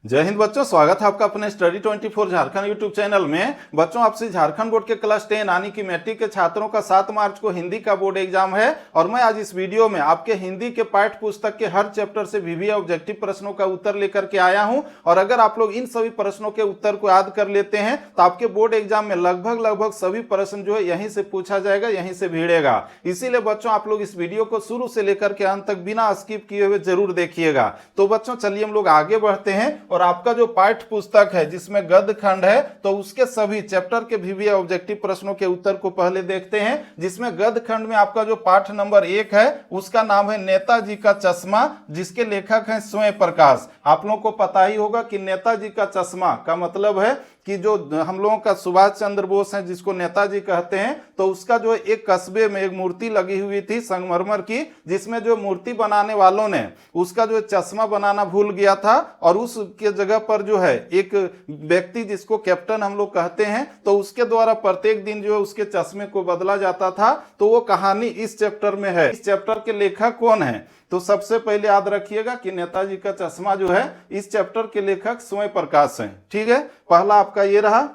जय हिंद बच्चों, स्वागत है आपका अपने स्टडी 24 झारखंड यूट्यूब चैनल में। बच्चों, आपसे झारखंड बोर्ड के क्लास 10 यानी कि मैट्रिक के छात्रों का 7 मार्च को हिंदी का बोर्ड एग्जाम है और मैं आज इस वीडियो में आपके हिंदी के पाठ्य पुस्तक के हर चैप्टर से वीवीए ऑब्जेक्टिव प्रश्नों का उत्तर लेकर के आया हूं। और अगर आप लोग इन सभी प्रश्नों के उत्तर को याद कर लेते हैं तो आपके बोर्ड एग्जाम में लगभग सभी प्रश्न जो है यहीं से पूछा जाएगा, यहीं से भिड़ेगा। इसीलिए बच्चों, आप लोग इस वीडियो को शुरू से लेकर के अंत तक बिना स्किप किए हुए जरूर देखिएगा। तो बच्चों, चलिए हम लोग आगे बढ़ते हैं और आपका जो पाठ्य पुस्तक है जिसमें गद्य खंड है तो उसके सभी चैप्टर के वीवीए ऑब्जेक्टिव प्रश्नों के उत्तर को पहले देखते हैं। जिसमें गद्य खंड में आपका जो पाठ नंबर 1 है उसका नाम है नेताजी का चश्मा, जिसके लेखक हैं स्वयं प्रकाश। आप लोगों को पता ही होगा कि नेताजी का चश्मा का मतलब है कि जो हम लोगों का सुभाष चंद्र बोस है जिसको नेताजी कहते हैं, तो उसका जो एक कस्बे में एक मूर्ति लगी हुई थी संगमरमर की, जिसमें जो मूर्ति बनाने वालों ने उसका जो चश्मा बनाना भूल गया था और उसके जगह पर जो है एक व्यक्ति जिसको कैप्टन हम लोग कहते हैं, तो उसके द्वारा प्रत्येक दिन जो है उसके चश्मे को बदला जाता था। तो वो कहानी इस चैप्टर में है। इस चैप्टर के लेखक कौन है? तो सबसे पहले याद रखिएगा कि नेताजी का चश्मा जो है इस चैप्टर के लेखक स्वयं प्रकाश हैं। ठीक है, पहला आपका ये रहा।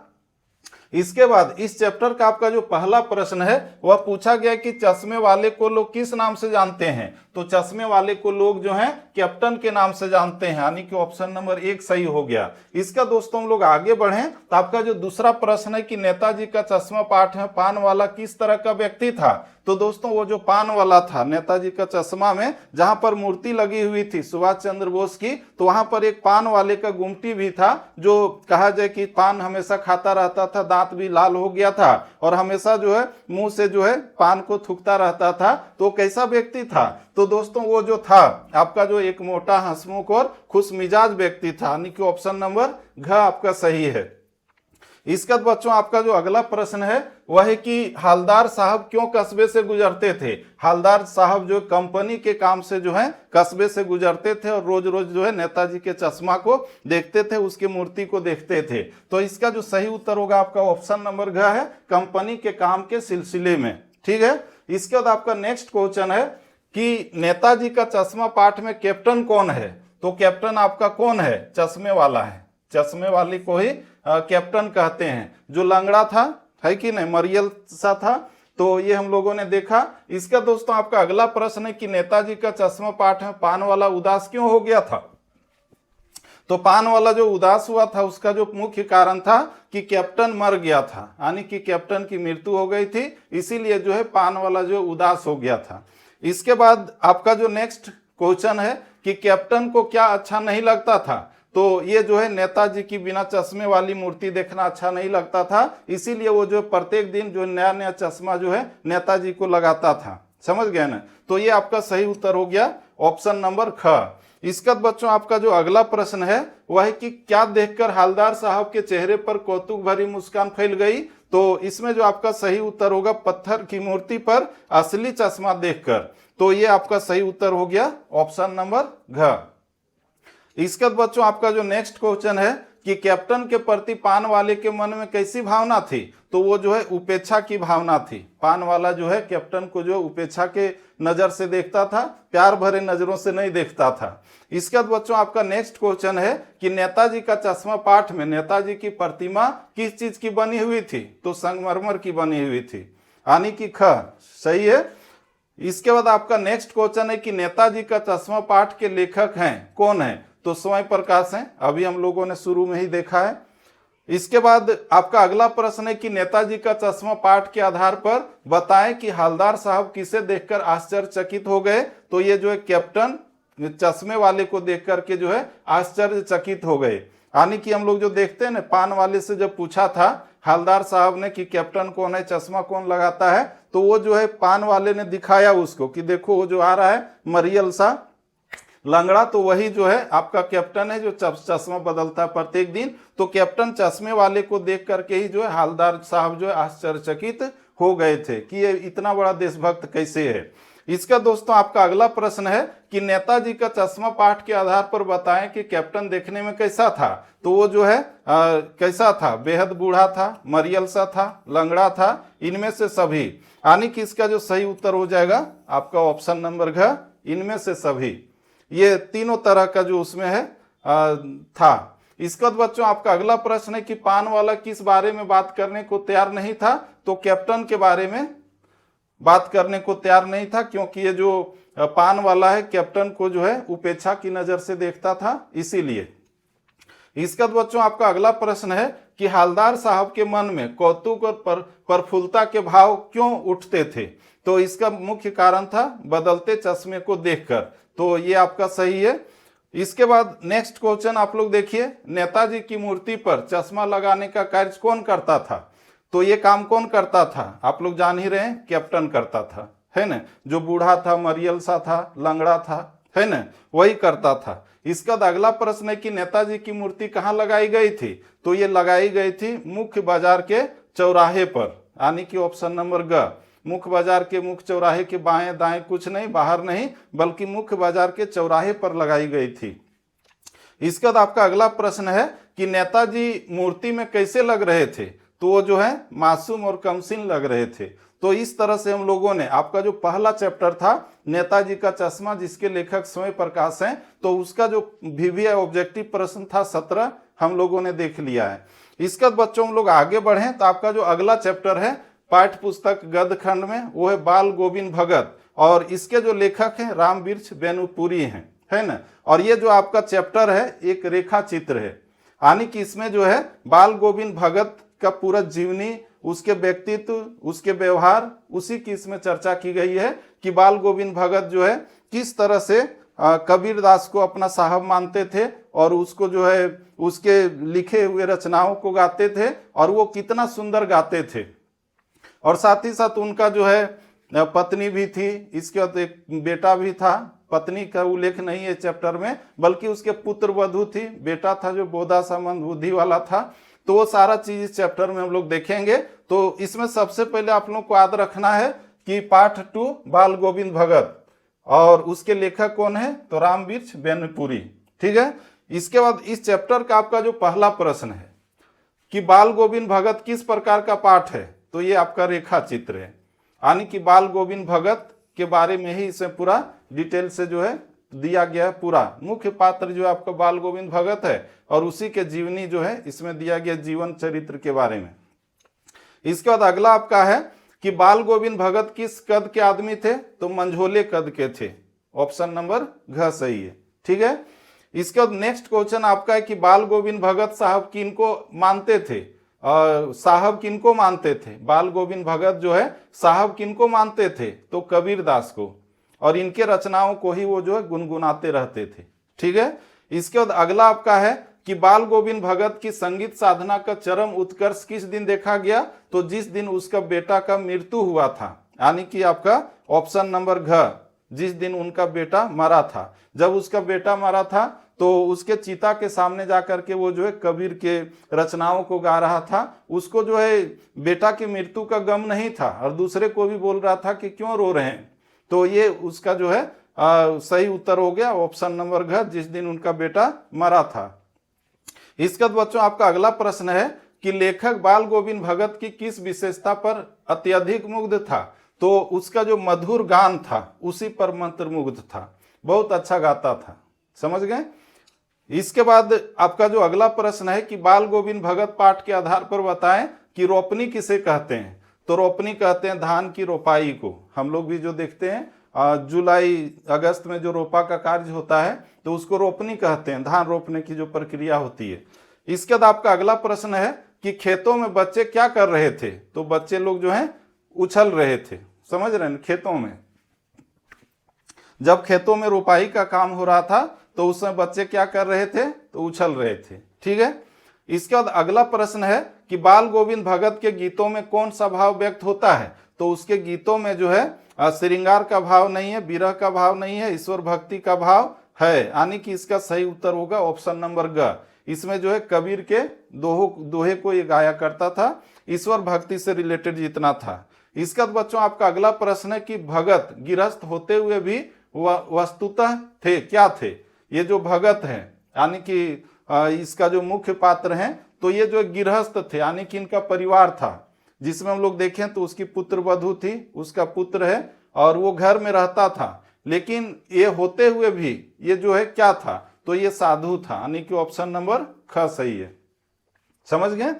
इसके बाद इस चैप्टर का आपका जो पहला प्रश्न है वह पूछा गया कि चश्मे वाले को लोग किस नाम से जानते हैं? तो चश्मे वाले को लोग जो हैं कैप्टन के नाम से जानते हैं, यानी कि ऑप्शन नंबर 1 सही हो गया। इसका दोस्तों हम लोग आगे बढ़ें तो आपका जो दूसरा प्रश्न है कि नेताजी का चश्मा पाठ है पान वाला किस तरह का व्यक्ति था? तो दोस्तों, वो जो पान वाला था नेताजी का चश्मा में जहां पर मूर्ति लगी हुई थी सुभाष चंद्र बोस की, तो वहां पर एक पान वाले का गुमटी भी था जो कहा जाए कि पान हमेशा खाता रहता था, दांत भी लाल हो गया था और हमेशा जो है मुंह से जो है पान को थूकता रहता था। तो कैसा व्यक्ति था? तो दोस्तों, वो जो था आपका जो एक मोटा हंसमुख और खुश मिजाज व्यक्ति था, यानी कि ऑप्शन नंबर घ आपका सही है। इसका बच्चों आपका जो अगला प्रश्न है वह है कि हालदार साहब क्यों कस्बे से गुजरते थे? हालदार साहब जो कंपनी के काम से जो है कस्बे से गुजरते थे और रोज रोज जो है नेताजी के चश्मा को देखते थे, उसकी मूर्ति को देखते थे। तो इसका जो सही उत्तर होगा आपका ऑप्शन नंबर घ है, कंपनी के काम के सिलसिले में। ठीक है, इसके बाद आपका नेक्स्ट क्वेश्चन है कि नेताजी का चश्मा पाठ में कैप्टन कौन है? तो कैप्टन आपका कौन है? चश्मे वाला है, चश्मे वाले को ही कैप्टन कहते हैं। जो लंगड़ा था, है कि नहीं, मरियल सा था, तो ये हम लोगों ने देखा। इसका दोस्तों आपका अगला प्रश्न है कि नेताजी का चश्मा पाठ में पान वाला उदास क्यों हो गया था? तो पान वाला जो उदास हुआ था उसका जो मुख्य कारण था कि कैप्टन मर गया था, यानी कि कैप्टन की मृत्यु हो गई थी, इसीलिए जो है पान वाला जो उदास हो गया था। इसके बाद आपका जो नेक्स्ट क्वेश्चन है कि कैप्टन को क्या अच्छा नहीं लगता था? तो ये जो है नेताजी की बिना चश्मे वाली मूर्ति देखना अच्छा नहीं लगता था, इसीलिए वो जो प्रत्येक दिन जो नया नया चश्मा जो है नेताजी को लगाता था। समझ गए ना? तो ये आपका सही उत्तर हो गया ऑप्शन नंबर ख। इसका बच्चों आपका जो अगला प्रश्न है वह है कि क्या देखकर हालदार साहब के चेहरे पर कौतुक भरी मुस्कान फैल गई? तो इसमें जो आपका सही उत्तर होगा पत्थर की मूर्ति पर असली चश्मा देखकर। तो ये आपका सही उत्तर हो गया ऑप्शन नंबर घ। इसके बाद बच्चों आपका जो नेक्स्ट क्वेश्चन है कि कैप्टन के प्रति पान वाले के मन में कैसी भावना थी? तो वो जो है उपेक्षा की भावना थी। पान वाला जो है कैप्टन को जो उपेक्षा के नजर से देखता था, प्यार भरे नजरों से नहीं देखता था। इसके बाद बच्चों आपका नेक्स्ट क्वेश्चन है कि नेताजी का चश्मा पाठ में नेताजी की प्रतिमा किस चीज की बनी हुई थी? तो संगमरमर की बनी हुई थी, यानी कि ख सही है। इसके बाद आपका नेक्स्ट क्वेश्चन है कि नेताजी का चश्मा पाठ के लेखक हैं कौन है? तो स्वयं प्रकाश हैं, अभी हम लोगों ने शुरू में ही देखा है। इसके बाद आपका अगला प्रश्न है कि नेताजी का चश्मा पाठ के आधार पर बताएं कि हालदार साहब किसे देखकर आश्चर्यचकित हो गए? तो ये जो है कैप्टन चश्मे वाले को देख करके जो है आश्चर्यचकित हो गए, यानी कि हम लोग जो देखते हैं ना, पान वाले से जब पूछा था हालदार साहब ने कि कैप्टन कौन है, चश्मा कौन लगाता है, तो वो जो है पान वाले ने दिखाया उसको कि देखो वो जो आ रहा है मरियल सा लंगड़ा, तो वही जो है आपका कैप्टन है जो चश्मा बदलता है प्रत्येक दिन। तो कैप्टन चश्मे वाले को देख करके ही जो है हालदार साहब जो है आश्चर्यचकित हो गए थे कि ये इतना बड़ा देशभक्त कैसे है। इसका दोस्तों आपका अगला प्रश्न है कि नेताजी का चश्मा पाठ के आधार पर बताएं कि कैप्टन देखने में कैसा था? तो वो जो है कैसा था? बेहद बूढ़ा था, मरियल सा था, लंगड़ा था, इनमें से सभी, यानी कि इसका जो सही उत्तर हो जाएगा आपका ऑप्शन नंबर घ, इनमें से सभी। ये तीनों तरह का जो उसमें है था। इसके बाद बच्चों आपका अगला प्रश्न है कि पान वाला किस बारे में बात करने को तैयार नहीं था, तो कैप्टन के बारे में बात करने को तैयार नहीं था, क्योंकि ये जो पान वाला है कैप्टन को जो है उपेक्षा की नजर से देखता था, इसीलिए। इसका बच्चों आपका अगला प्रश्न है कि हवलदार साहब के मन में कौतुक और प्रफुल्लता के भाव क्यों उठते थे, तो इसका मुख्य कारण था बदलते चश्मे को देखकर, तो ये आपका सही है। इसके बाद नेक्स्ट क्वेश्चन आप लोग देखिए, नेताजी की मूर्ति पर चश्मा लगाने का कार्य कौन करता था, तो ये काम कौन करता था, आप लोग जान ही रहे हैं, कैप्टन करता था, है ना, जो बूढ़ा था, मरियल सा था, लंगड़ा था, है ना, वही करता था। इसका अगला प्रश्न है कि नेताजी की मूर्ति कहाँ लगाई गई थी, तो ये लगाई गई थी मुख्य बाजार के चौराहे पर, यानी कि ऑप्शन नंबर ग, मुख्य बाजार के मुख्य चौराहे के बाएं दाएं कुछ नहीं, बाहर नहीं, बल्कि मुख्य बाजार के चौराहे पर लगाई गई थी। इसके बाद आपका अगला प्रश्न है कि नेताजी मूर्ति में कैसे लग रहे थे, तो वो जो है मासूम और कमसीन लग रहे थे। तो इस तरह से हम लोगों ने आपका जो पहला चैप्टर था नेताजी का चश्मा, जिसके लेखक स्वयं प्रकाश हैं, तो उसका जो VVI ऑब्जेक्टिव प्रश्न था 17 हम लोगों ने देख लिया है। इसका बच्चों हम लोग आगे बढ़े तो आपका जो अगला चैप्टर है पाठ्य पुस्तक गद्य खंड में, वो है बाल गोविंद भगत, और इसके जो लेखक हैं रामवृक्ष बेनुपुरी हैं, है ना। और ये जो आपका चैप्टर है एक रेखा चित्र है, यानी कि इसमें जो है बाल गोविंद भगत का पूरा जीवनी, उसके व्यक्तित्व, उसके व्यवहार, उसी की इसमें चर्चा की गई है कि बाल गोविंद भगत जो है किस तरह से कबीरदास को अपना साहब मानते थे और उसको जो है उसके लिखे हुए रचनाओं को गाते थे, और वो कितना सुंदर गाते थे। और साथ ही साथ उनका जो है पत्नी भी थी, इसके बाद एक बेटा भी था, पत्नी का उल्लेख नहीं है चैप्टर में, बल्कि उसके पुत्र वधू थी, बेटा था जो बोधा सा मंदबुद्धि वाला था। तो वो सारा चीज इस चैप्टर में हम लोग देखेंगे। तो इसमें सबसे पहले आप लोग को याद रखना है कि पार्ट 2 बाल गोविंद भगत, और उसके लेखक कौन है, तो रामवृक्ष बेनुपुरी, ठीक है। इसके बाद इस चैप्टर का आपका जो पहला प्रश्न है कि बाल गोविंद भगत किस प्रकार का पाठ है, तो ये आपका रेखा चित्र है, यानी कि बाल गोविंद भगत के बारे में ही इसमें पूरा डिटेल से जो है दिया गया है। पूरा मुख्य पात्र जो आपका बाल गोविंद भगत है, और उसी के जीवनी जो है इसमें दिया गया जीवन चरित्र के बारे में। इसके बाद अगला आपका है कि बाल गोविंद भगत किस कद के आदमी थे, तो मंझोले कद के थे, ऑप्शन नंबर घ सही है, ठीक है। इसके बाद नेक्स्ट क्वेश्चन आपका है कि बाल गोविंद भगत साहब किनको मानते थे, साहब किनको मानते थे, बाल गोविंद भगत जो है साहब किनको मानते थे, तो कबीरदास को, और इनके रचनाओं को ही वो जो है गुनगुनाते रहते थे, ठीक है। इसके बाद अगला आपका है कि बाल गोविंद भगत की संगीत साधना का चरम उत्कर्ष किस दिन देखा गया, तो जिस दिन उसका बेटा का मृत्यु हुआ था, यानी कि आपका ऑप्शन नंबर घ, जिस दिन उनका बेटा मरा था। जब उसका बेटा मरा था तो उसके चिता के सामने जाकर के वो जो है कबीर के रचनाओं को गा रहा था। उसको जो है बेटा की मृत्यु का गम नहीं था, और दूसरे को भी बोल रहा था कि क्यों रो रहे हैं, तो ये उसका जो है सही उत्तर हो गया ऑप्शन नंबर घ, जिस दिन उनका बेटा मरा था। इसके बाद बच्चों आपका अगला प्रश्न है कि लेखक बाल गोविंद भगत की किस विशेषता पर अत्यधिक मुग्ध था, तो उसका जो मधुर गान था उसी पर मंत्रमुग्ध था, बहुत अच्छा गाता था, समझ गए। इसके बाद आपका जो अगला प्रश्न है कि बाल गोविंद भगत पाठ के आधार पर बताएं कि रोपनी किसे कहते हैं, तो रोपनी कहते हैं धान की रोपाई को। हम लोग भी जो देखते हैं जुलाई अगस्त में जो रोपा का कार्य होता है तो उसको रोपनी कहते हैं, धान रोपने की जो प्रक्रिया होती है। इसके बाद आपका अगला प्रश्न है कि खेतों में बच्चे क्या कर रहे थे, तो बच्चे लोग जो हैं उछल रहे थे, समझ रहे हैं। खेतों में जब खेतों में रोपाई का काम हो रहा था तो उसमें बच्चे क्या कर रहे थे, तो उछल रहे थे, ठीक है। इसके बाद अगला प्रश्न है कि बाल गोविंद भगत के गीतों में कौन सा भाव व्यक्त होता है, तो उसके गीतों में जो है श्रृंगार का भाव नहीं है, विरह का भाव नहीं है, ईश्वर भक्ति का भाव है, यानी कि इसका सही उत्तर होगा ऑप्शन नंबर ग। इसमें जो है कबीर के दोहे को ये गाया करता था, ईश्वर भक्ति से रिलेटेड जितना था। इसका बच्चों आपका अगला प्रश्न है कि भगत गिरस्थ होते हुए भी वस्तुतः थे, क्या थे, ये जो भगत है यानी कि इसका जो मुख्य पात्र है, तो ये जो गिरहस्थ थे यानी कि इनका परिवार था, जिसमें हम लोग देखें तो उसकी पुत्र वधू थी, उसका पुत्र है और वो घर में रहता था, लेकिन ये होते हुए भी ये जो है क्या था, तो ये साधु था, यानी कि ऑप्शन नंबर ख सही है। समझ गए।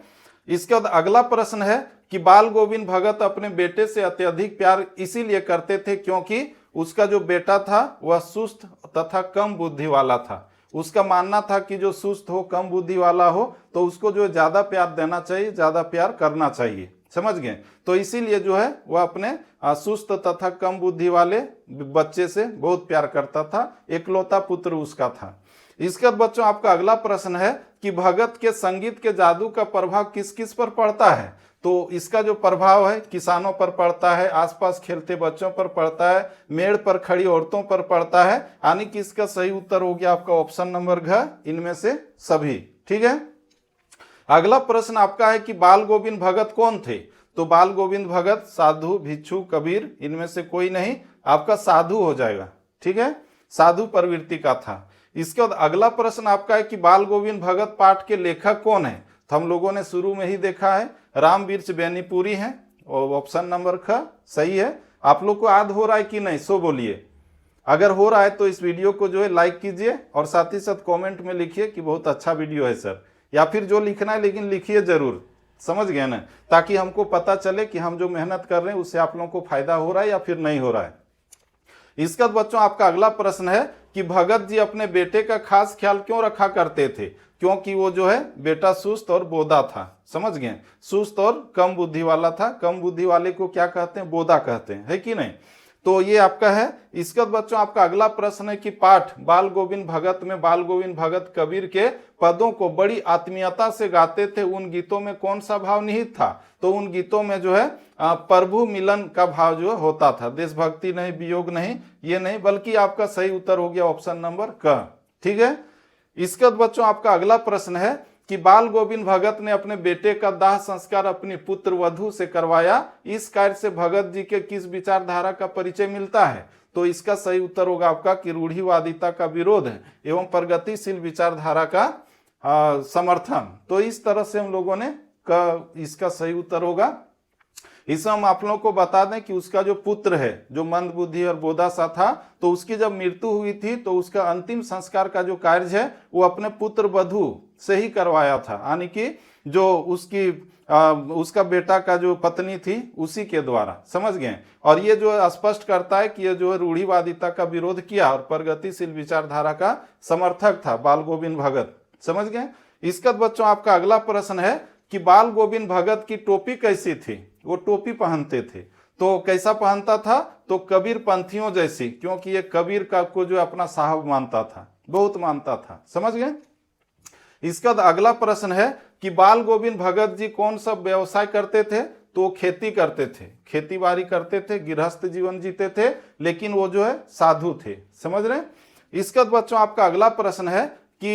इसके बाद अगला प्रश्न है कि बाल गोविंद भगत अपने बेटे से अत्यधिक प्यार इसीलिए करते थे क्योंकि उसका जो बेटा था वह सुस्त तथा कम बुद्धि वाला था। उसका मानना था कि जो सुस्त हो, कम बुद्धि वाला हो, तो उसको जो ज्यादा प्यार देना चाहिए, ज्यादा प्यार करना चाहिए। समझ गए। तो इसीलिए जो है वह अपने सुस्त तथा कम बुद्धि वाले बच्चे से बहुत प्यार करता था, एकलौता पुत्र उसका था। इसके बाद बच्चों आपका अगला प्रश्न है कि भगत के संगीत के जादू का प्रभाव किस किस पर पड़ता है। तो इसका जो प्रभाव है किसानों पर पड़ता है, आसपास खेलते बच्चों पर पड़ता है, मेड़ पर खड़ी औरतों पर पड़ता है, यानी कि इसका सही उत्तर हो गया आपका ऑप्शन नंबर घ, इनमें से सभी। ठीक है। अगला प्रश्न आपका है कि बाल गोविंद भगत कौन थे। तो बाल गोविंद भगत साधु, भिक्षु, कबीर, इनमें से कोई नहीं, आपका साधु हो जाएगा। ठीक है, साधु प्रवृत्ति का था। इसके बाद अगला प्रश्न आपका है कि बाल गोविंद भगत पाठ के लेखक कौन है। तो हम लोगों ने शुरू में ही देखा है, रामबिरछ बेनीपुरी हैं, और ऑप्शन नंबर ख सही है। आप लोग को याद हो रहा है कि नहीं, सो बोलिए। अगर हो रहा है तो इस वीडियो को जो है लाइक कीजिए और साथ ही साथ कमेंट में लिखिए कि बहुत अच्छा वीडियो है सर, या फिर जो लिखना है लेकिन लिखिए जरूर। समझ गए ना, ताकि हमको पता चले कि हम जो मेहनत कर रहे हैं उससे आप लोगों को फायदा हो रहा है या फिर नहीं हो रहा है। इसका बच्चों आपका अगला प्रश्न है कि भगत जी अपने बेटे का खास ख्याल क्यों रखा करते थे। क्योंकि वो जो है बेटा सुस्त और बोदा था। समझ गए, सुस्त और कम बुद्धि वाला था। कम बुद्धि वाले को क्या कहते हैं, बोदा कहते हैं, है कि नहीं। तो ये आपका है। इसका बच्चों आपका अगला प्रश्न है कि पाठ बाल गोविंद भगत में बाल गोविंद भगत कबीर के पदों को बड़ी आत्मीयता से गाते थे, उन गीतों में कौन सा भाव निहित था। तो उन गीतों में जो है प्रभु मिलन का भाव जो होता था, देशभक्ति नहीं, वियोग नहीं, ये नहीं, बल्कि आपका सही उत्तर हो गया ऑप्शन नंबर क। ठीक है। इसके बाद बच्चों आपका अगला प्रश्न है कि बाल गोविंद भगत ने अपने बेटे का दाह संस्कार अपनी पुत्र वधू से करवाया। इस कार्य से भगत जी के किस विचारधारा का परिचय मिलता है। तो इसका सही उत्तर होगा आपका कि रूढ़िवादिता का विरोध है एवं प्रगतिशील विचारधारा का समर्थन। तो इस तरह से हम लोगों ने इसका सही उत्तर होगा। इसमें हम आप लोगों को बता दें कि उसका जो पुत्र है जो मंद बुद्धि और बोधा सा था, तो उसकी जब मृत्यु हुई थी तो उसका अंतिम संस्कार का जो कार्य है वो अपने पुत्र वधू से ही करवाया था, यानी कि जो उसका बेटा का जो पत्नी थी उसी के द्वारा। समझ गए। और ये जो स्पष्ट करता है कि ये जो है रूढ़िवादिता का विरोध किया और प्रगतिशील विचारधारा का समर्थक था बाल गोविंद भगत। समझ गए। इसका बच्चों आपका अगला प्रश्न है कि बाल गोविंद भगत की टोपी कैसी थी। वो टोपी पहनते थे, तो कैसा पहनता था, तो कबीर पंथियों जैसी, क्योंकि ये कबीर का को जो अपना साहब मानता था, बहुत मानता था। समझ गए। इसका अगला प्रश्न है कि बाल गोविंद भगत जी कौन सा व्यवसाय करते थे। तो खेती करते थे, खेती बाड़ी करते थे, गृहस्थ जीवन जीते थे, लेकिन वो जो है साधु थे। समझ रहे। इसका बच्चों आपका अगला प्रश्न है कि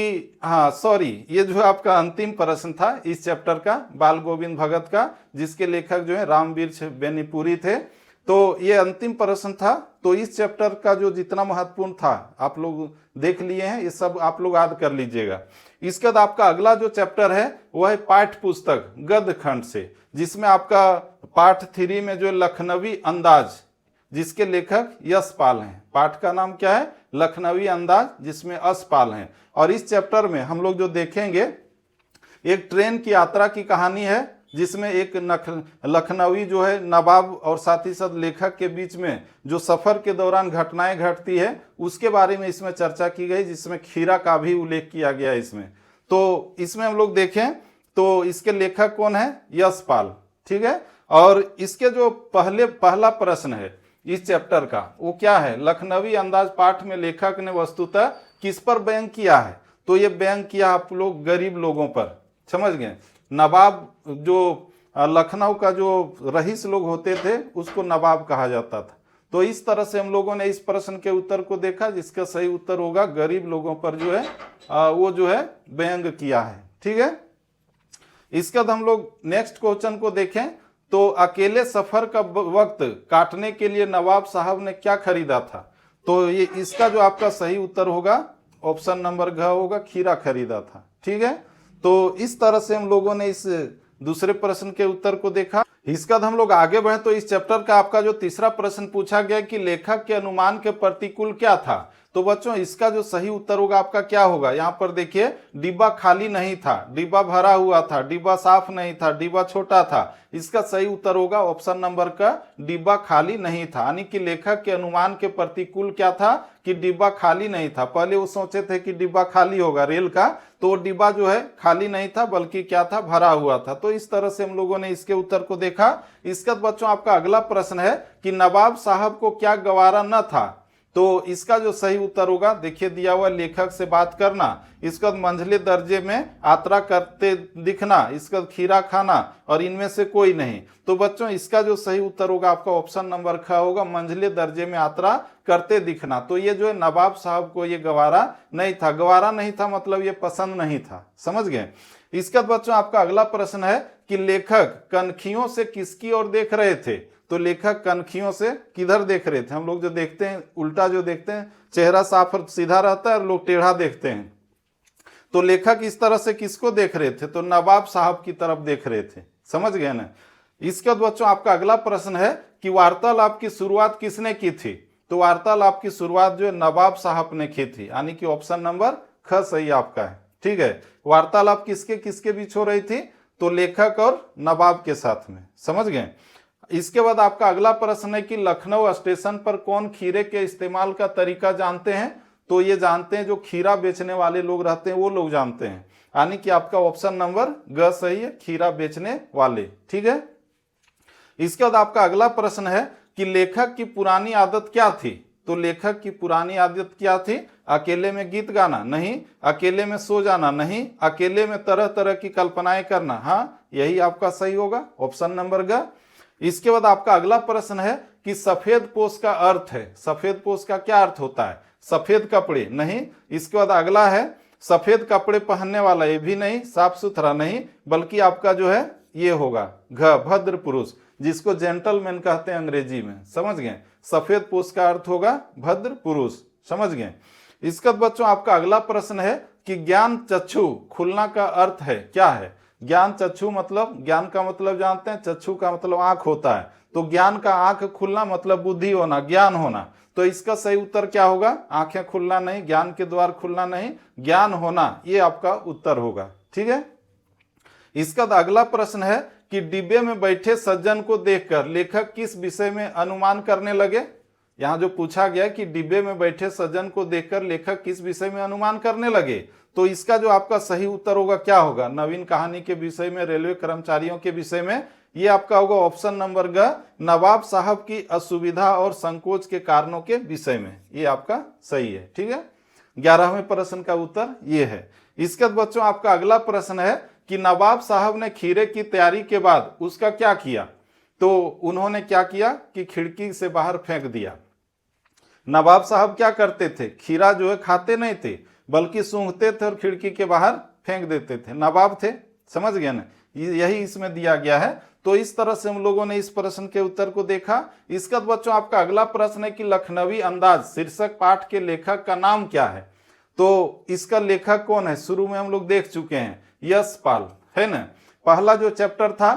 ये जो है आपका अंतिम प्रश्न था इस चैप्टर का, बाल गोविंद भगत का, जिसके लेखक जो है रामबिरछ बेनीपुरी थे। तो ये अंतिम प्रश्न था। तो इस चैप्टर का जो जितना महत्वपूर्ण था आप लोग देख लिए हैं, ये सब आप लोग याद कर लीजिएगा। इसके बाद आपका अगला जो चैप्टर है वह है पाठ्य पुस्तक गद्य खंड से, जिसमें आपका पाठ 3 में जो लखनवी अंदाज, जिसके लेखक यशपाल हैं। पाठ का नाम क्या है, लखनवी अंदाज, जिसमें यशपाल हैं। और इस चैप्टर में हम लोग जो देखेंगे एक ट्रेन की यात्रा की कहानी है, जिसमें एक लखनवी जो है नवाब और साथ ही साथ लेखक के बीच में जो सफर के दौरान घटनाएं घटती है उसके बारे में इसमें चर्चा की गई, जिसमें खीरा का भी उल्लेख किया गया इसमें। तो इसमें हम लोग देखें तो इसके लेखक कौन है, यशपाल। ठीक है। और इसके जो पहला प्रश्न है इस चैप्टर का वो क्या है, लखनवी अंदाज पाठ में लेखक ने वस्तुतः किस पर व्यंग किया है। तो ये व्यंग किया आप लोग गरीब लोगों पर। समझ गए। नवाब जो लखनऊ का जो रईस लोग होते थे उसको नवाब कहा जाता था। तो इस तरह से हम लोगों ने इस प्रश्न के उत्तर को देखा, जिसका सही उत्तर होगा गरीब लोगों पर जो है वो जो है व्यंग किया है। ठीक है। इसके बाद हम लोग नेक्स्ट क्वेश्चन को देखें तो अकेले सफर का वक्त काटने के लिए नवाब साहब ने क्या खरीदा था। तो ये इसका जो आपका सही उत्तर होगा ऑप्शन नंबर घ होगा, खीरा खरीदा था। ठीक है। तो इस तरह से हम लोगों ने इस दूसरे प्रश्न के उत्तर को देखा। इसका हम लोग आगे बढ़े तो इस चैप्टर का आपका जो तीसरा प्रश्न पूछा गया कि लेखक के अनुमान के प्रतिकूल क्या था। तो बच्चों इसका जो सही उत्तर होगा आपका क्या होगा, यहाँ पर देखिए डिब्बा खाली नहीं था, डिब्बा भरा हुआ था, डिब्बा साफ नहीं था, डिब्बा छोटा था। इसका सही उत्तर होगा ऑप्शन नंबर का डिब्बा खाली नहीं था। यानी कि लेखक के अनुमान के प्रतिकूल क्या था कि डिब्बा खाली नहीं था। पहले वो सोचे थे कि डिब्बा खाली होगा रेल का, तो वो डिब्बा जो है खाली नहीं था बल्कि क्या था, भरा हुआ था। तो इस तरह से हम लोगों ने इसके उत्तर को देखा। इसका बच्चों आपका अगला प्रश्न है कि नवाब साहब को क्या गवारा न था। तो इसका जो सही उत्तर होगा देखिए दिया हुआ, लेखक से बात करना, इसका मंझले दर्जे में यात्रा करते दिखना, इसका खीरा खाना, और इनमें से कोई नहीं। तो बच्चों इसका जो सही उत्तर होगा आपका ऑप्शन नंबर ख होगा, मंझले दर्जे में यात्रा करते दिखना। तो ये जो है नवाब साहब को ये गवारा नहीं था। गवारा नहीं था मतलब ये पसंद नहीं था, समझ गए। इसका बच्चों आपका अगला प्रश्न है कि लेखक कनखियों से किसकी ओर देख रहे थे। तो लेखक कनखियों से किधर देख रहे थे। हम लोग जो देखते हैं उल्टा जो देखते हैं, चेहरा साफ और सीधा रहता है और लोग टेढ़ा देखते हैं। तो लेखक इस तरह से किसको देख रहे थे, तो नवाब साहब की तरफ देख रहे थे, समझ गए ना। इसके बाद बच्चों आपका अगला प्रश्न है कि वार्तालाप की शुरुआत किसने की थी। तो वार्तालाप की शुरुआत जो है नवाब साहब ने की थी, यानी कि ऑप्शन नंबर ख सही आपका है। ठीक है, वार्तालाप किसके किसके बीच हो रही थी, तो लेखक और नवाब के साथ में, समझ गए। इसके बाद आपका अगला प्रश्न है कि लखनऊ स्टेशन पर कौन खीरे के इस्तेमाल का तरीका जानते हैं। तो ये जानते हैं जो खीरा बेचने वाले लोग रहते हैं वो लोग जानते हैं, यानी कि आपका ऑप्शन नंबर ग सही है, खीरा बेचने वाले। ठीक है, इसके बाद आपका अगला प्रश्न है कि लेखक की पुरानी आदत क्या थी। तो लेखक की पुरानी आदत क्या थी, अकेले में गीत गाना नहीं, अकेले में सो जाना नहीं, अकेले में तरह तरह की कल्पनाएं करना। हाँ, यही आपका सही होगा, ऑप्शन नंबर ग। इसके बाद आपका अगला प्रश्न है कि सफेद पोश का अर्थ है। सफेद पोश का क्या अर्थ होता है, सफेद कपड़े नहीं। इसके बाद अगला है सफेद कपड़े पहनने वाला, ये भी नहीं, साफ सुथरा नहीं, बल्कि आपका जो है ये होगा घ भद्र पुरुष, जिसको जेंटलमैन कहते हैं अंग्रेजी में, समझ गए। सफेद पोश का अर्थ होगा भद्र पुरुष, समझ गए। इसका बच्चों आपका अगला प्रश्न है कि ज्ञान चक्षु खुलना का अर्थ है क्या है। ज्ञान चक्षु मतलब, ज्ञान का मतलब जानते हैं, चक्षु का मतलब आंख होता है। तो ज्ञान का आंख खुलना मतलब बुद्धि होना, ज्ञान होना। तो इसका सही उत्तर क्या होगा, आंखें खुलना नहीं, ज्ञान के द्वार खुलना नहीं, ज्ञान होना, ये आपका उत्तर होगा। ठीक है, इसका अगला प्रश्न है कि डिब्बे में बैठे सज्जन को देखकर लेखक किस विषय में अनुमान करने लगे। यहां जो पूछा गया कि डिब्बे में बैठे सज्जन को देखकर लेखक किस विषय में अनुमान करने लगे। तो इसका जो आपका सही उत्तर होगा क्या होगा, नवीन कहानी के विषय में, रेलवे कर्मचारियों के विषय में। ये आपका होगा ऑप्शन नंबर ग, नवाब साहब की असुविधा और संकोच के कारणों के विषय में। ये आपका सही है। ठीक है, 11वें प्रश्न का उत्तर ये है। इसके बाद बच्चों आपका अगला प्रश्न है कि नवाब साहब ने खीरे की तैयारी के बाद उसका क्या किया। तो उन्होंने क्या किया कि खिड़की से बाहर फेंक दिया। नवाब साहब क्या करते थे, खीरा जो है खाते नहीं थे बल्कि सूंघते थे और खिड़की के बाहर फेंक देते थे, नवाब थे, समझ गए ना। यही इसमें दिया गया है। तो इस तरह से हम लोगों ने इस प्रश्न के उत्तर को देखा। इसका बच्चों आपका अगला प्रश्न है कि लखनवी अंदाज शीर्षक पाठ के लेखक का नाम क्या है। तो इसका लेखक कौन है, शुरू में हम लोग देख चुके हैं, यशपाल है ना। पहला जो चैप्टर था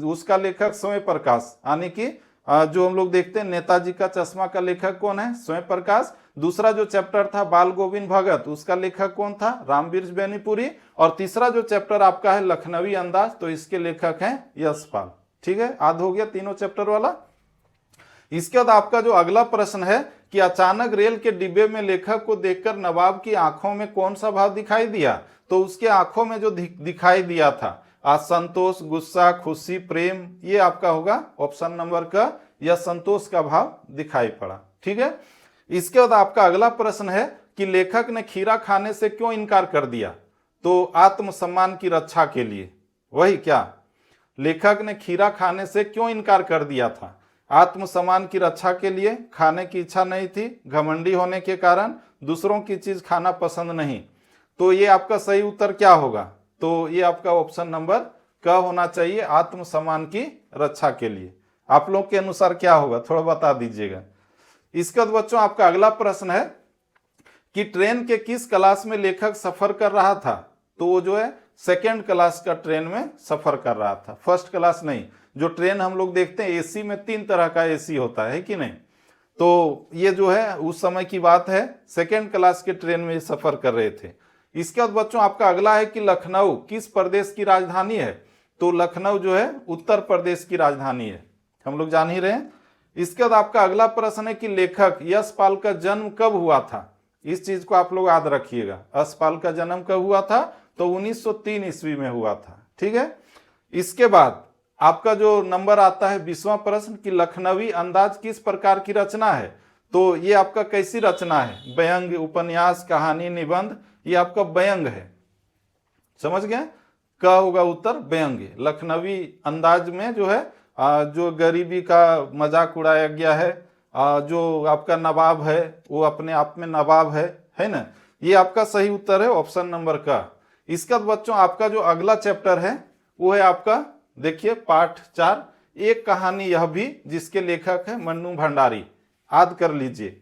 उसका लेखक स्वयं प्रकाश, यानी कि जो हम लोग देखते हैं नेताजी का चश्मा का लेखक कौन है, स्वयं प्रकाश। दूसरा जो चैप्टर था बाल गोविंद भगत, उसका लेखक कौन था, रामवीर बेनीपुरी। और तीसरा जो चैप्टर आपका है लखनवी अंदाज, तो इसके लेखक हैं यशपाल। ठीक है, आध हो गया तीनों चैप्टर वाला। इसके बाद आपका जो अगला प्रश्न है कि अचानक रेल के डिब्बे में लेखक को देखकर नवाब की आंखों में कौन सा भाव दिखाई दिया। तो उसके आंखों में जो दिखाई दिया था असंतोष, गुस्सा, खुशी, प्रेम, ये आपका होगा ऑप्शन नंबर का, यह संतोष का भाव दिखाई पड़ा। ठीक है, इसके बाद आपका अगला प्रश्न है कि लेखक ने खीरा खाने से क्यों इनकार कर दिया। तो आत्मसम्मान की रक्षा के लिए। वही क्या, लेखक ने खीरा खाने से क्यों इनकार कर दिया था, आत्मसम्मान की रक्षा के लिए, खाने की इच्छा नहीं थी, घमंडी होने के कारण, दूसरों की चीज खाना पसंद नहीं। तो ये आपका सही उत्तर क्या होगा, तो ये आपका ऑप्शन नंबर क होना चाहिए, आत्मसम्मान की रक्षा के लिए। आप लोग के अनुसार क्या होगा थोड़ा बता दीजिएगा। इसके बाद बच्चों आपका अगला प्रश्न है कि ट्रेन के किस क्लास में लेखक सफर कर रहा था। तो वो जो है सेकेंड क्लास का ट्रेन में सफर कर रहा था, फर्स्ट क्लास नहीं। जो ट्रेन हम लोग देखते हैं एसी में 3 तरह का एसी होता है कि नहीं। तो ये जो है उस समय की बात है, 2nd क्लास के ट्रेन में सफर कर रहे थे। इसके बाद बच्चों आपका अगला है कि लखनऊ किस प्रदेश की राजधानी है। तो लखनऊ जो है उत्तर प्रदेश की राजधानी है, हम लोग जान ही रहे हैं। इसके बाद आपका अगला प्रश्न है कि लेखक यशपाल का जन्म कब हुआ था। इस चीज को आप लोग याद रखिएगा, यशपाल का जन्म कब हुआ था, तो 1903 ईस्वी में हुआ था। ठीक है। इसके बाद आपका जो नंबर आता है 20वां प्रश्न कि लखनवी अंदाज किस प्रकार की रचना है। तो ये आपका कैसी रचना है, व्यंग्य, उपन्यास, कहानी, निबंध, ये आपका व्यंग्य है। समझ गए, का होगा उत्तर व्यंग्य। लखनवी अंदाज में जो है जो गरीबी का मजाक उड़ाया गया है, जो आपका नवाब है वो अपने आप में नवाब है ना। ये आपका सही उत्तर है ऑप्शन नंबर का। इसका बच्चों आपका जो अगला चैप्टर है वो है आपका, देखिए पाठ 4, एक कहानी यह भी, जिसके लेखक है मन्नू भंडारी। याद कर लीजिए,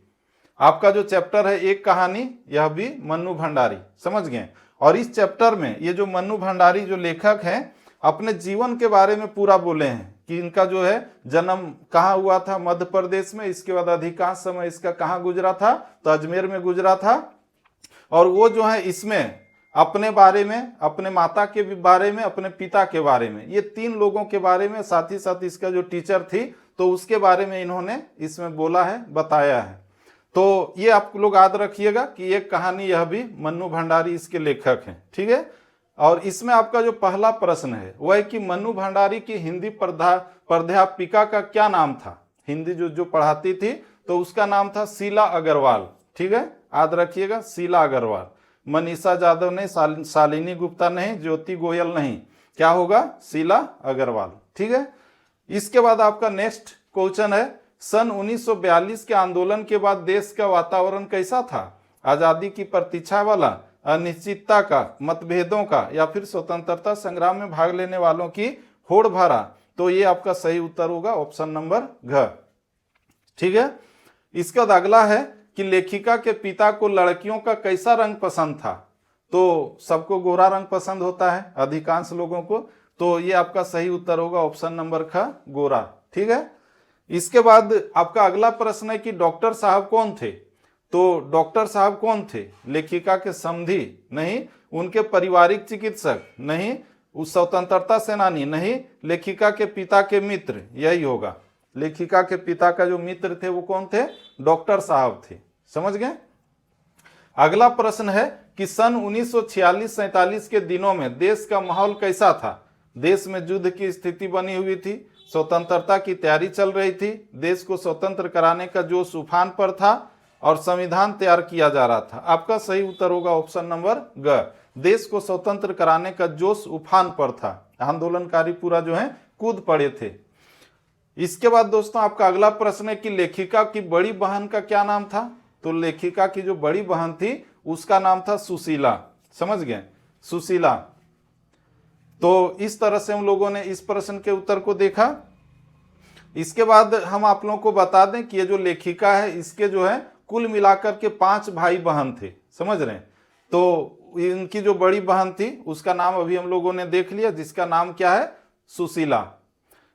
आपका जो चैप्टर है एक कहानी यह भी, मन्नू भंडारी। समझ गए। और इस चैप्टर में ये जो मन्नू भंडारी जो लेखक हैं अपने जीवन के बारे में पूरा बोले हैं कि इनका जो है जन्म कहाँ हुआ था, मध्य प्रदेश में। इसके बाद अधिकांश समय इसका कहाँ गुजरा था, तो अजमेर में गुजरा था। और वो जो है इसमें अपने बारे में, अपने माता के बारे में, अपने पिता के बारे में, ये 3 लोगों के बारे में, साथ ही साथ इसका जो टीचर थी तो उसके बारे में इन्होंने इसमें बोला है, बताया है। तो ये आप लोग याद रखिएगा कि एक कहानी यह भी, मन्नू भंडारी इसके लेखक हैं। ठीक है। और इसमें आपका जो पहला प्रश्न है वह है कि मन्नू भंडारी की हिंदी प्राध्यापिका का क्या नाम था। हिंदी जो पढ़ाती थी तो उसका नाम था शीला अग्रवाल। ठीक है, याद रखिएगा, शीला अग्रवाल। मनीषा जाधव नहीं, शालिनी गुप्ता नहीं, ज्योति गोयल नहीं, क्या होगा, शीला अग्रवाल। ठीक है। इसके बाद आपका नेक्स्ट क्वेश्चन है, सन 1942 के आंदोलन के बाद देश का वातावरण कैसा था। आजादी की प्रतीक्षा वाला, अनिश्चितता का, मतभेदों का, या फिर स्वतंत्रता संग्राम में भाग लेने वालों की होड़ भरा। तो ये आपका सही उत्तर होगा ऑप्शन नंबर घ। ठीक है। इसका अगला है कि लेखिका के पिता को लड़कियों का कैसा रंग पसंद था। तो सबको गोरा रंग पसंद होता है, अधिकांश लोगों को। तो ये आपका सही उत्तर होगा ऑप्शन नंबर ख, गोरा। ठीक है। इसके बाद आपका अगला प्रश्न है कि डॉक्टर साहब कौन थे। तो डॉक्टर साहब कौन थे, लेखिका के समधी नहीं, उनके पारिवारिक चिकित्सक नहीं, उस स्वतंत्रता सेनानी नहीं, लेखिका के पिता के मित्र, यही होगा। लेखिका के पिता का जो मित्र थे वो कौन थे, डॉक्टर साहब थे। समझ गए। अगला प्रश्न है कि सन 1946-47 के दिनों में देश का माहौल कैसा था। देश में युद्ध की स्थिति बनी हुई थी, स्वतंत्रता की तैयारी चल रही थी, देश को स्वतंत्र कराने का जोश उफान पर था और संविधान तैयार किया जा रहा था। आपका सही उत्तर होगा ऑप्शन नंबर ग, देश को स्वतंत्र कराने का जोश उफान पर था। आंदोलनकारी पूरा जो है कूद पड़े थे। इसके बाद दोस्तों आपका अगला प्रश्न है कि लेखिका की बड़ी बहन का क्या नाम था। तो लेखिका की जो बड़ी बहन थी उसका नाम था सुशीला। समझ गए, सुशीला। तो इस तरह से हम लोगों ने इस प्रश्न के उत्तर को देखा। इसके बाद हम आप लोगों को बता दें कि ये जो लेखिका है इसके जो है कुल मिलाकर के 5 भाई बहन थे। समझ रहे हैं। तो इनकी जो बड़ी बहन थी उसका नाम अभी हम लोगों ने देख लिया, जिसका नाम क्या है, सुशीला।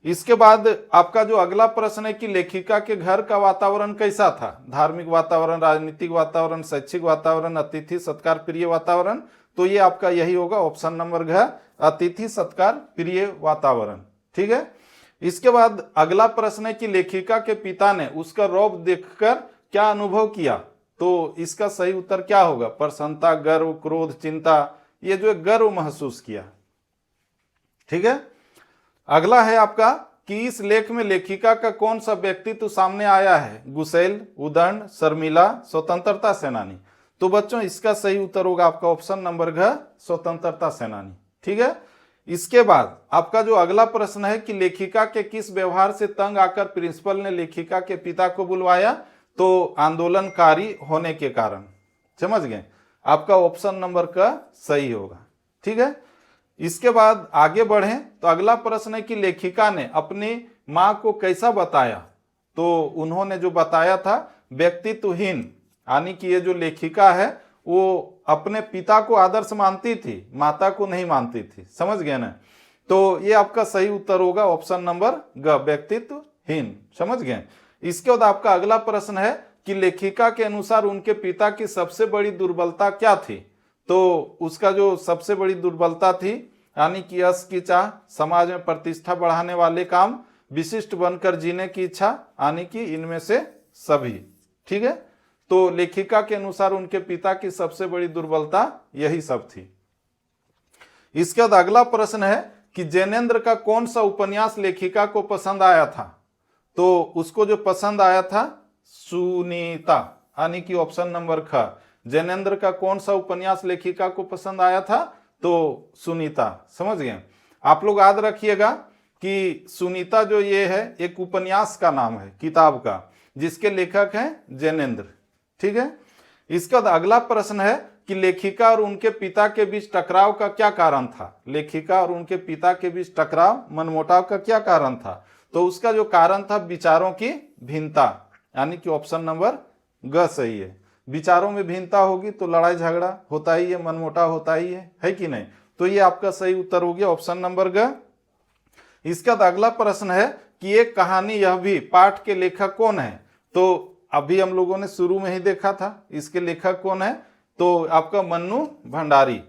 इसके बाद आपका जो अगला प्रश्न है कि लेखिका के घर का वातावरण कैसा था। धार्मिक वातावरण, राजनीतिक वातावरण, शैक्षिक वातावरण, अतिथि सत्कार प्रिय वातावरण। तो ये आपका यही होगा ऑप्शन नंबर घ, अतिथि सत्कार प्रिय वातावरण। ठीक है। इसके बाद अगला प्रश्न है कि लेखिका के पिता ने उसका रौब देखकर क्या अनुभव किया। तो इसका सही उत्तर क्या होगा, प्रसन्नता, गर्व, क्रोध, चिंता। ये जो गर्व महसूस किया। ठीक है। अगला है आपका कि इस लेख में लेखिका का कौन सा व्यक्तित्व सामने आया है। गुसेल, उदंड, शर्मिला, स्वतंत्रता सेनानी। तो बच्चों इसका सही उत्तर होगा आपका ऑप्शन नंबर घ, स्वतंत्रता सेनानी। ठीक है। इसके बाद आपका जो अगला प्रश्न है कि लेखिका के किस व्यवहार से तंग आकर प्रिंसिपल ने लेखिका के पिता को बुलवाया। तो आंदोलनकारी होने के कारण। समझ गए, आपका ऑप्शन नंबर का सही होगा। ठीक है। इसके बाद आगे बढ़ें तो अगला प्रश्न है कि लेखिका ने अपनी मां को कैसा बताया। तो उन्होंने जो बताया था व्यक्तित्वहीन, यानी कि ये जो लेखिका है वो अपने पिता को आदर्श मानती थी, माता को नहीं मानती थी। समझ गए ना। तो ये आपका सही उत्तर होगा ऑप्शन नंबर ग, व्यक्तित्वहीन। समझ गए। इसके बाद आपका अगला प्रश्न है कि लेखिका के अनुसार उनके पिता की सबसे बड़ी दुर्बलता क्या थी। तो उसका जो सबसे बड़ी दुर्बलता थी यानी कि यश की चाह, समाज में प्रतिष्ठा बढ़ाने वाले काम, विशिष्ट बनकर जीने की इच्छा, यानी कि इनमें से सभी। ठीक है, तो लेखिका के अनुसार उनके पिता की सबसे बड़ी दुर्बलता यही सब थी। इसके बाद अगला प्रश्न है कि जैनेन्द्र का कौन सा उपन्यास लेखिका को पसंद आया था। तो उसको जो पसंद आया था सुनीता, यानी कि ऑप्शन नंबर ख, जैनेन्द्र का कौन सा उपन्यास लेखिका को पसंद आया था, तो सुनीता। समझ गए। आप लोग याद रखिएगा कि सुनीता जो ये है एक उपन्यास का नाम है, किताब का, जिसके लेखक हैं जैनेन्द्र। ठीक है, इसका अगला प्रश्न है कि लेखिका और उनके पिता के बीच टकराव का क्या कारण था। लेखिका और उनके पिता के बीच टकराव, मनमुटाव का क्या कारण था। तो उसका जो कारण था विचारों की भिन्नता, यानी कि ऑप्शन नंबर ग सही है। विचारों में भिन्नता होगी तो लड़ाई झगड़ा होता ही है, मनमुटाव होता ही है कि नहीं। तो ये आपका सही उत्तर हो गया ऑप्शन नंबर ग। इसका अगला प्रश्न है कि एक कहानी यह भी पाठ के लेखक कौन है। तो अभी हम लोगों ने शुरू में ही देखा था, इसके लेखक कौन है, तो आपका मन्नू भंडारी,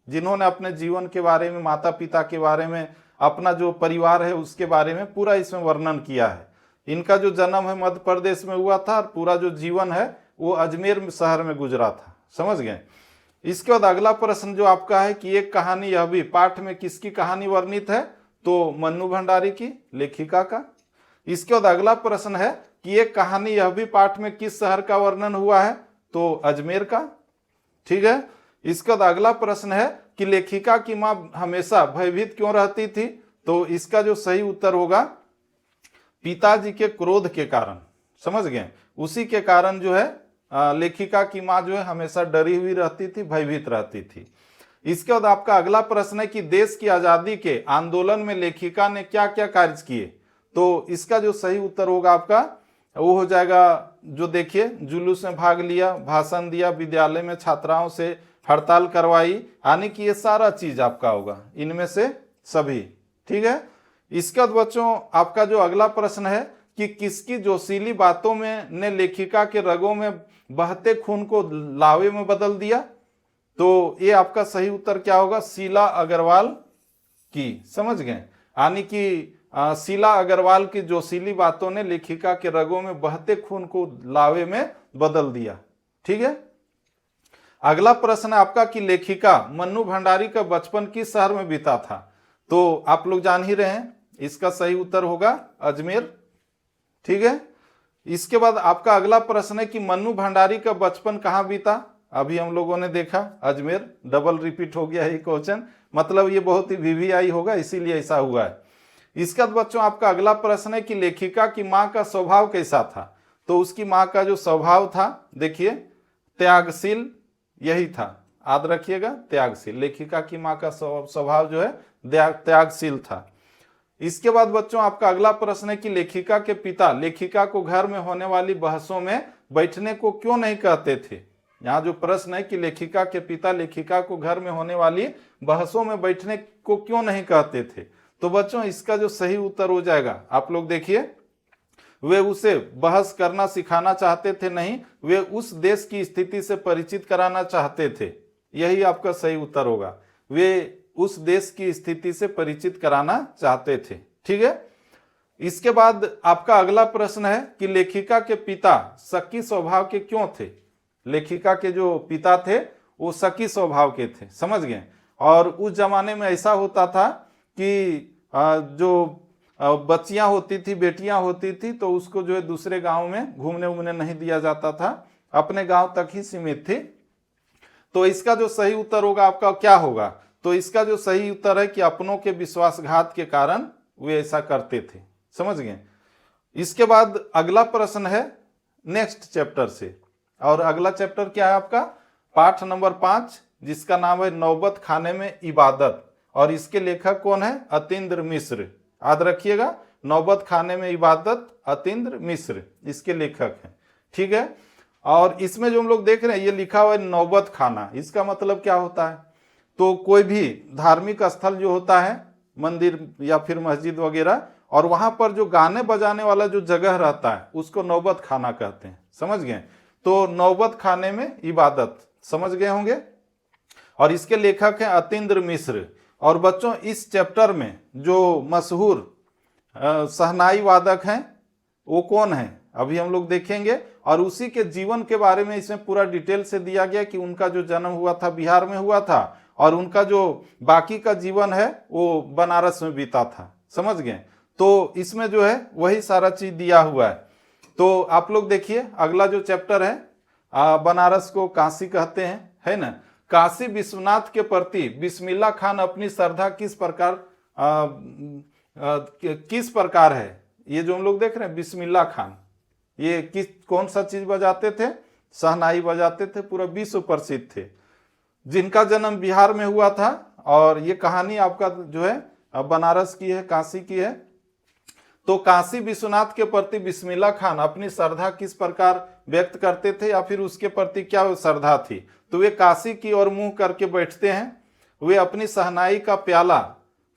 जिन्होंने अपने जीवन के बारे में, माता पिता के बारे में, अपना जो परिवार है उसके बारे में पूरा इसमें वर्णन किया है। इनका जो जन्म है मध्य प्रदेश में हुआ था और पूरा जो जीवन है वो अजमेर शहर में गुजरा था। समझ गए। इसके बाद अगला प्रश्न जो आपका है कि एक कहानी यह भी पाठ में किसकी कहानी वर्णित है, तो मन्नू भंडारी की, लेखिका का। इसके बाद अगला प्रश्न है कि एक कहानी यह भी पाठ में किस शहर का वर्णन हुआ है, तो अजमेर का। ठीक है, इसका अगला प्रश्न है कि लेखिका की मां हमेशा भयभीत क्यों रहती थी। तो इसका जो सही उत्तर होगा पिताजी के क्रोध के कारण। समझ गए, उसी के कारण जो है लेखिका की मां जो है हमेशा डरी हुई रहती थी, भयभीत रहती थी। इसके बाद आपका अगला प्रश्न है कि देश की आजादी के आंदोलन में लेखिका ने क्या क्या कार्य किए। तो इसका जो सही उत्तर होगा आपका वो हो जाएगा, जो देखिए जुलूस में भाग लिया, भाषण दिया, विद्यालय में छात्राओं से हड़ताल करवाई, यानी कि ये सारा चीज आपका होगा इनमें से सभी। ठीक है, इसके बाद बच्चों आपका जो अगला प्रश्न है कि किसकी जोशीली बातों में ने लेखिका के रगों में बहते खून को लावे में बदल दिया। तो ये आपका सही उत्तर क्या होगा, शीला अग्रवाल की। समझ गए, यानी कि शीला अग्रवाल की जोशीली बातों ने लेखिका के रगों में बहते खून को लावे में बदल दिया। ठीक है, अगला प्रश्न है आपका कि लेखिका मन्नू भंडारी का बचपन किस शहर में बीता था। तो आप लोग जान ही रहे हैं, इसका सही उत्तर होगा अजमेर। ठीक है, इसके बाद आपका अगला प्रश्न है कि मन्नू भंडारी का बचपन कहाँ बीता। अभी हम लोगों ने देखा अजमेर, डबल रिपीट हो गया ये क्वेश्चन, मतलब ये बहुत ही वीवीआई होगा इसीलिए ऐसा हुआ है। इसका बच्चों आपका अगला प्रश्न है कि लेखिका की मां का स्वभाव कैसा था। तो उसकी मां का जो स्वभाव था देखिए त्यागशील यही था, याद रखिएगा त्यागशील। लेखिका की मां का स्वभाव जो है त्यागशील था। इसके बाद बच्चों आपका अगला प्रश्न है कि लेखिका के पिता लेखिका को घर में होने वाली बहसों में बैठने को क्यों नहीं कहते थे। यहाँ जो प्रश्न है कि लेखिका के पिता लेखिका को घर में होने वाली बहसों में बैठने को क्यों नहीं कहते थे। तो बच्चों इसका जो सही उत्तर हो जाएगा, आप लोग देखिए, वे उसे बहस करना सिखाना चाहते थे, नहीं, वे उस देश की स्थिति से परिचित कराना चाहते थे। यही आपका सही उत्तर होगा, वे उस देश की स्थिति से परिचित कराना चाहते थे। ठीक है, इसके बाद आपका अगला प्रश्न है कि लेखिका के पिता शकी स्वभाव के क्यों थे। लेखिका के जो पिता थे वो शकी स्वभाव के थे। समझ गए, और उस जमाने में ऐसा होता था कि जो बच्चियां होती थी, बेटियां होती थी, तो उसको जो है दूसरे गांव में घूमने उमने नहीं दिया जाता था, अपने गांव तक ही सीमित थी। तो इसका जो सही उत्तर होगा आपका क्या होगा, तो इसका जो सही उत्तर है कि अपनों के विश्वासघात के कारण वे ऐसा करते थे। समझ गए। इसके बाद अगला प्रश्न है नेक्स्ट चैप्टर से, और अगला चैप्टर क्या है आपका, पाठ नंबर 5, जिसका नाम है नौबत खाने में इबादत, और इसके लेखक कौन है, अतीन्द्र मिश्र। याद रखिएगा, नौबत खाने में इबादत, अतीन्द्र मिश्र इसके लेखक हैं। ठीक है, और इसमें जो हम लोग देख रहे हैं ये लिखा हुआ है नौबत खाना, इसका मतलब क्या होता है, तो कोई भी धार्मिक स्थल जो होता है, मंदिर या फिर मस्जिद वगैरह, और वहां पर जो गाने बजाने वाला जो जगह रहता है उसको नौबत खाना कहते हैं। समझ गए? तो नौबत खाने में इबादत, समझ गए होंगे। और इसके लेखक हैं अतीन्द्र मिश्र। और बच्चों इस चैप्टर में जो मशहूर शहनाई वादक हैं वो कौन है अभी हम लोग देखेंगे, और उसी के जीवन के बारे में इसमें पूरा डिटेल से दिया गया कि उनका जो जन्म हुआ था बिहार में हुआ था और उनका जो बाकी का जीवन है वो बनारस में बीता था। समझ गए? तो इसमें जो है वही सारा चीज दिया हुआ है। तो आप लोग देखिए अगला जो चैप्टर है, बनारस को काशी कहते हैं, है ना। काशी विश्वनाथ के प्रति बिस्मिल्लाह खान अपनी श्रद्धा किस प्रकार है, ये जो हम लोग देख रहे हैं बिस्मिल्लाह खान, ये कौन सा चीज बजाते थे? शहनाई बजाते थे, पूरा विश्व प्रसिद्ध थे। जिनका जन्म बिहार में हुआ था, और ये कहानी आपका जो है बनारस की है, काशी की है। तो काशी विश्वनाथ के प्रति बिस्मिल्लाह खान अपनी श्रद्धा किस प्रकार व्यक्त करते थे, या फिर उसके प्रति क्या श्रद्धा थी? तो वे काशी की ओर मुंह करके बैठते हैं, वे अपनी शहनाई का प्याला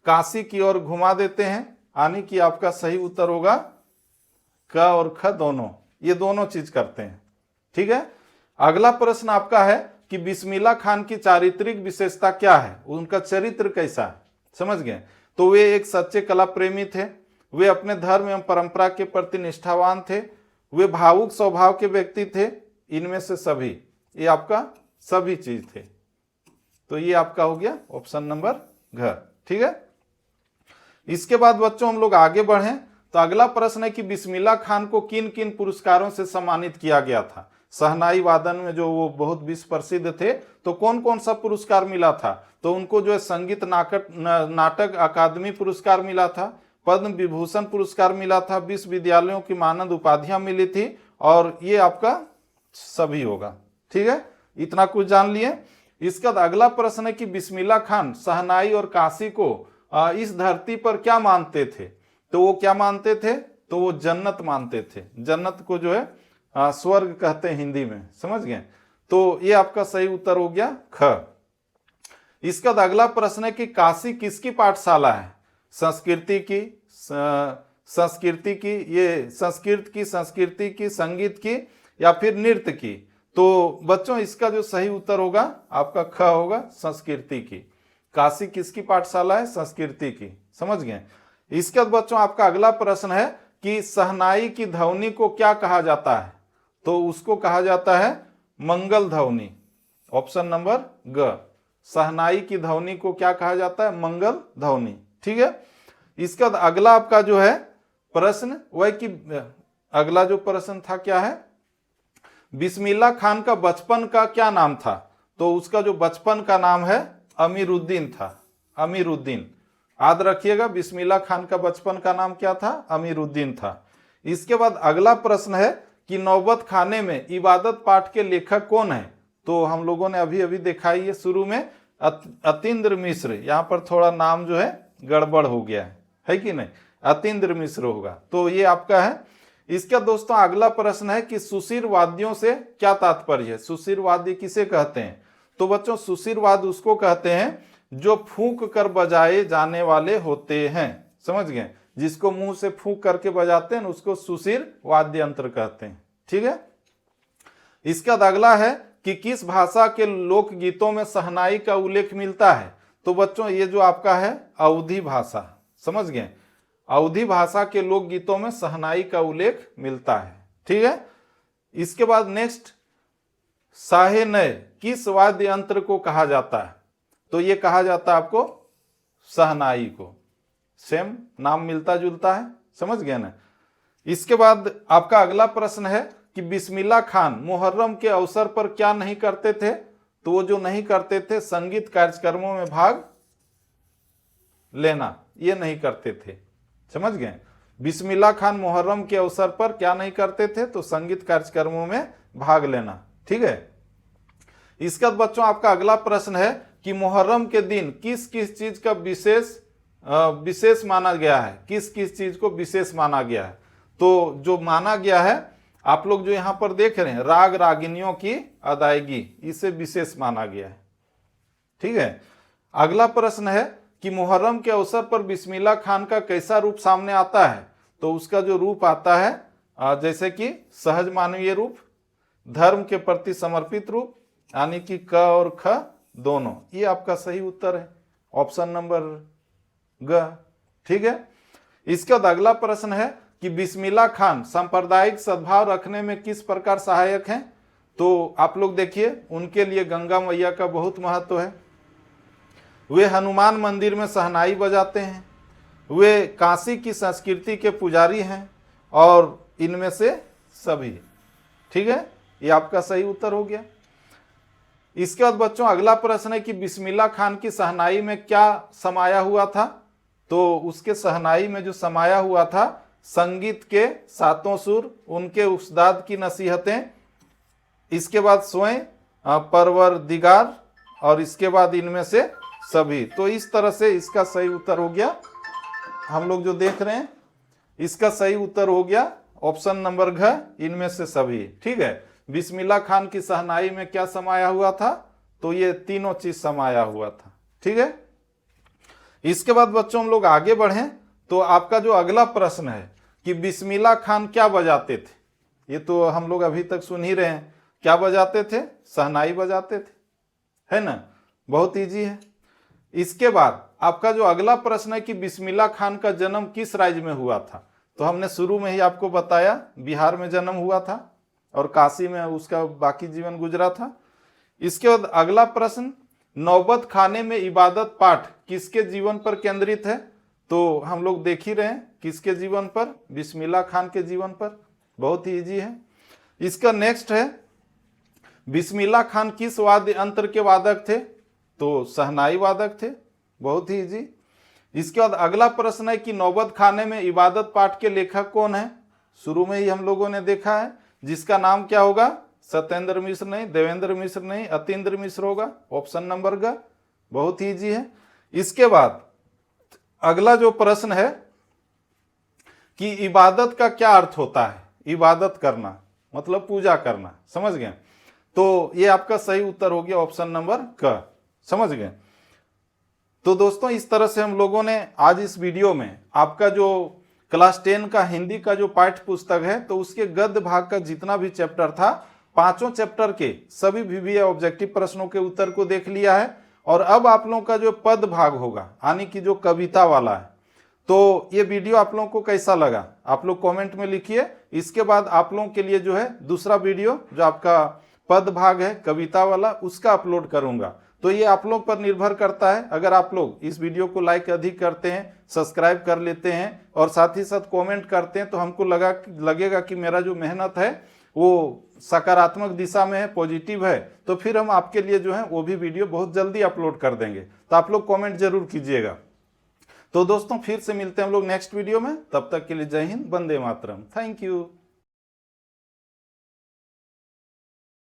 काशी की ओर घुमा देते हैं। यानी कि आपका सही उत्तर होगा क और ख दोनों, ये दोनों चीज करते हैं। ठीक है। अगला प्रश्न आपका है कि बिस्मिल्लाह खान की चारित्रिक विशेषता क्या है, उनका चरित्र कैसा है? समझ गए? तो वे एक सच्चे कला प्रेमी थे, वे अपने धर्म एवं परंपरा के प्रति निष्ठावान थे, वे भावुक स्वभाव के व्यक्ति थे। इनमें से सभी, ये आपका सभी चीज थे। तो ये आपका हो गया ऑप्शन नंबर घ। ठीक है। इसके बाद बच्चों हम लोग आगे बढ़ें तो अगला प्रश्न है कि बिस्मिल्लाह खान को किन किन पुरस्कारों से सम्मानित किया गया था? शहनाई वादन में जो वो बहुत विश्व प्रसिद्ध थे, तो कौन कौन सा पुरस्कार मिला था? तो उनको जो है संगीत नाटक अकादमी पुरस्कार मिला था, पद्म विभूषण पुरस्कार मिला था, विश्वविद्यालयों की मानद उपाधियां मिली थी, और ये आपका सभी होगा। ठीक है, इतना कुछ जान लिए। इसका अगला प्रश्न है कि बिस्मिल्लाह खान शहनाई और काशी को इस धरती पर क्या मानते थे? तो वो क्या मानते थे? तो वो जन्नत मानते थे। जन्नत को जो है स्वर्ग कहते हैं हिंदी में। समझ गए? तो ये आपका सही उत्तर हो गया ख। इसका अगला प्रश्न है कि काशी किसकी पाठशाला है? संस्कृति की, ये संस्कृति की, संगीत की, या फिर नृत्य की? तो बच्चों इसका जो सही उत्तर होगा आपका ख होगा, संस्कृति की। काशी किसकी पाठशाला है? संस्कृति की। समझ गए? इसके बाद बच्चों आपका अगला प्रश्न है कि शहनाई की ध्वनि को क्या कहा जाता है? तो उसको कहा जाता है मंगल ध्वनि। ऑप्शन नंबर ग। शहनाई की ध्वनि को क्या कहा जाता है? मंगल ध्वनि। ठीक है। इसका अगला आपका जो है प्रश्न वह कि अगला जो प्रश्न था क्या है? बिस्मिल्लाह खान का बचपन का क्या नाम था? तो उसका जो बचपन का नाम है अमीरुद्दीन था। अमीरुद्दीन, याद रखिएगा, बिस्मिल्लाह खान का बचपन का नाम क्या था? अमीरुद्दीन था। इसके बाद अगला प्रश्न है कि नौबत खाने में इबादत पाठ के लेखक कौन है? तो हम लोगों ने अभी अभी देखा ही है शुरू में, अतीन्द्र मिश्र। यहाँ पर थोड़ा नाम जो है गड़बड़ हो गया है कि नहीं? अतीन्द्र मिश्र होगा। तो ये आपका है। इसका दोस्तों अगला प्रश्न है कि सुशिर वाद्यों से क्या तात्पर्य है? सुशिर वाद्य किसे कहते हैं? तो बच्चों सुशिर वाद्य उसको कहते हैं जो फूंक कर बजाए जाने वाले होते हैं। समझ गए? जिसको मुंह से फूंक करके बजाते हैं उसको सुशिर वाद्य यंत्र कहते हैं। ठीक है। इसका अगला है कि किस भाषा के लोकगीतों में शहनाई का उल्लेख मिलता है? तो बच्चों ये जो आपका है अवधी भाषा। समझ गए? अवधी भाषा के लोकगीतों में शहनाई का उल्लेख मिलता है। ठीक है। इसके बाद नेक्स्ट, साहेनय किस वाद्य यंत्र को कहा जाता है? तो ये कहा जाता है आपको शहनाई को। सेम नाम मिलता जुलता है। समझ गए ना? इसके बाद आपका अगला प्रश्न है कि बिस्मिल्लाह खान मुहर्रम के अवसर पर क्या नहीं करते थे? तो वो जो नहीं करते थे संगीत कार्यक्रमों में भाग लेना, ये नहीं करते थे। समझ गए? बिस्मिल्लाह खान मुहर्रम के अवसर पर क्या नहीं करते थे? तो संगीत कार्यक्रमों में भाग लेना। ठीक है। इसका बच्चों आपका अगला प्रश्न है कि मुहर्रम के दिन किस किस चीज का विशेष माना गया है? किस किस चीज को विशेष माना गया है? तो जो माना गया है आप लोग जो यहां पर देख रहे हैं राग रागिनियों की अदायगी, इसे विशेष माना गया है। ठीक है। अगला प्रश्न है कि मुहर्रम के अवसर पर बिस्मिल्लाह खान का कैसा रूप सामने आता है, तो उसका जो रूप आता है जैसे कि सहज मानवीय रूप, धर्म के प्रति समर्पित रूप, यानी कि क और ख दोनों, ये आपका सही उत्तर है, ऑप्शन नंबर ग। ठीक है। इसके बाद अगला प्रश्न है कि बिस्मिल्लाह खान सांप्रदायिक सद्भाव रखने में किस प्रकार सहायक हैं, तो आप लोग देखिए उनके लिए गंगा मैया का बहुत महत्व है। वे हनुमान मंदिर में शहनाई बजाते हैं, वे काशी की संस्कृति के पुजारी हैं, और इनमें से सभी। ठीक है, ये आपका सही उत्तर हो गया। इसके बाद बच्चों अगला प्रश्न है कि बिस्मिल्लाह खान की शहनाई में क्या समाया हुआ था, तो उसके शहनाई में जो समाया हुआ था संगीत के सातों सुर, उनके उस्ताद की नसीहतें, इसके बाद स्वयं परवरदिगार, और इसके बाद इनमें से सभी। तो इस तरह से इसका सही उत्तर हो गया, हम लोग जो देख रहे हैं इसका सही उत्तर हो गया ऑप्शन नंबर घ, इनमें से सभी। ठीक है, बिस्मिल्लाह खान की शहनाई में क्या समाया हुआ था, तो ये तीनों चीज समाया हुआ था। ठीक है। इसके बाद बच्चों हम लोग आगे बढ़ें, तो आपका जो अगला प्रश्न है कि बिस्मिल्लाह खान क्या बजाते थे, ये तो हम लोग अभी तक सुन ही रहे हैं, क्या बजाते थे, शहनाई बजाते थे, है ना, बहुत इजी है। इसके बाद आपका जो अगला प्रश्न है कि बिस्मिल्लाह खान का जन्म किस राज्य में हुआ था, तो हमने शुरू में ही आपको बताया बिहार में जन्म हुआ था और काशी में उसका बाकी जीवन गुजरा था। इसके बाद अगला प्रश्न, नौबत खाने में इबादत पाठ किसके जीवन पर केंद्रित है, तो हम लोग देख ही रहे हैं किसके जीवन पर, बिस्मिल्लाह खान के जीवन पर, बहुत ही इजी है। इसका नेक्स्ट है बिस्मिल्लाह खान किस वाद्य यंत्र के वादक थे, तो शहनाई वादक थे, बहुत ही इजी। इसके बाद अगला प्रश्न है कि नौबत खाने में इबादत पाठ के लेखक कौन है, शुरू में ही हम लोगों ने देखा है, जिसका नाम क्या होगा, सत्येंद्र मिश्र नहीं, देवेंद्र मिश्र नहीं, अतीन्द्र मिश्र होगा, ऑप्शन नंबर ग, बहुत ही इजी है। इसके बाद अगला जो प्रश्न है कि इबादत का क्या अर्थ होता है, इबादत करना मतलब पूजा करना, समझ गए, तो ये आपका सही उत्तर हो गया ऑप्शन नंबर क, समझ गए। तो दोस्तों इस तरह से हम लोगों ने आज इस वीडियो में आपका जो क्लास 10 का हिंदी का जो पाठ्य पुस्तक है, तो उसके गद्य भाग का जितना भी चैप्टर था, पांचों चैप्टर के सभी VBA ऑब्जेक्टिव प्रश्नों के उत्तर को देख लिया है। और अब आप लोगों का जो पद भाग होगा, यानी कि जो कविता वाला है, तो ये वीडियो आप लोगों को कैसा लगा आप लोग कमेंट में लिखिए। इसके बाद आप लोगों के लिए जो है दूसरा वीडियो जो आपका पद भाग है कविता वाला, उसका अपलोड करूंगा। तो ये आप लोग पर निर्भर करता है, अगर आप लोग इस वीडियो को लाइक अधिक करते हैं, सब्सक्राइब कर लेते हैं और साथ ही साथ कमेंट करते हैं, तो हमको लगेगा कि मेरा जो मेहनत है वो सकारात्मक दिशा में है, पॉजिटिव है, तो फिर हम आपके लिए जो है वो भी वीडियो बहुत जल्दी अपलोड कर देंगे। तो आप लोग कमेंट जरूर कीजिएगा। तो दोस्तों फिर से मिलते हैं हम लोग नेक्स्ट वीडियो में, तब तक के लिए जय हिंद, वंदे मातरम, थैंक यू।